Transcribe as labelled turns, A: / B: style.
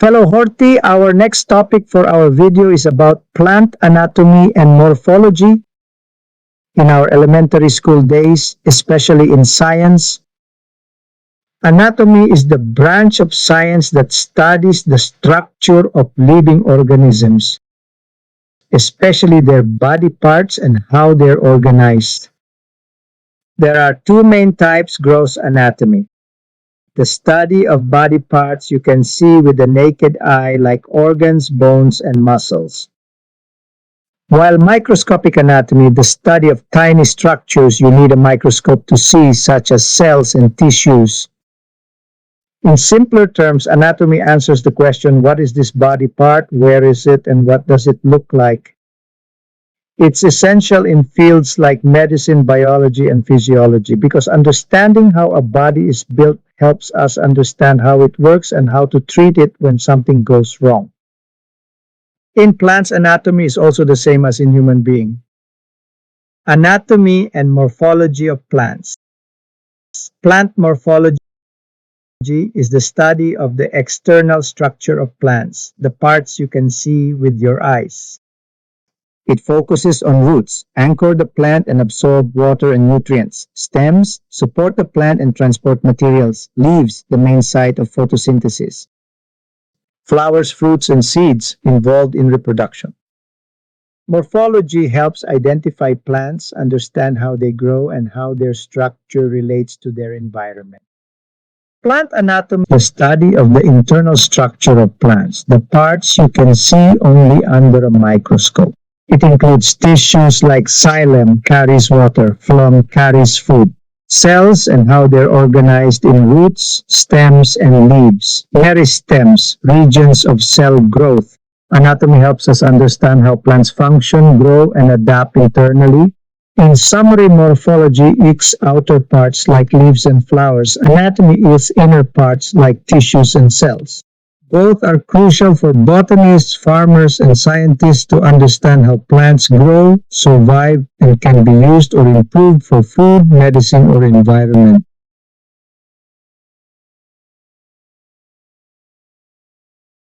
A: Fellow Horti, our next topic for our video is about plant anatomy and morphology. In our elementary school days, especially in science, anatomy is the branch of science that studies the structure of living organisms, especially their body parts and how they're organized. There are two main types: gross anatomy, the study of body parts you can see with the naked eye, like organs, bones, and muscles. While microscopic anatomy, the study of tiny structures you need a microscope to see, such as cells and tissues. In simpler terms, anatomy answers the question, what is this body part, where is it, and what does it look like? It's essential in fields like medicine, biology, and physiology, because understanding how a body is built helps us understand how it works and how to treat it when something goes wrong. In plants, anatomy is also the same as in human beings. Anatomy and morphology of plants. Plant morphology is the study of the external structure of plants, the parts you can see with your eyes. It focuses on roots, anchor the plant and absorb water and nutrients. Stems support the plant and transport materials. Leaves, the main site of photosynthesis. Flowers, fruits, and seeds involved in reproduction. Morphology helps identify plants, understand how they grow, and how their structure relates to their environment. Plant anatomy is the study of the internal structure of plants, the parts you can see only under a microscope. It includes tissues like xylem carries water, phloem carries food, cells and how they're organized in roots, stems, and leaves, meristems, regions of cell growth. Anatomy helps us understand how plants function, grow, and adapt internally. In summary, morphology is outer parts like leaves and flowers. Anatomy is inner parts like tissues and cells. Both are crucial for botanists, farmers, and scientists to understand how plants grow, survive, and can be used or improved for food, medicine, or environment.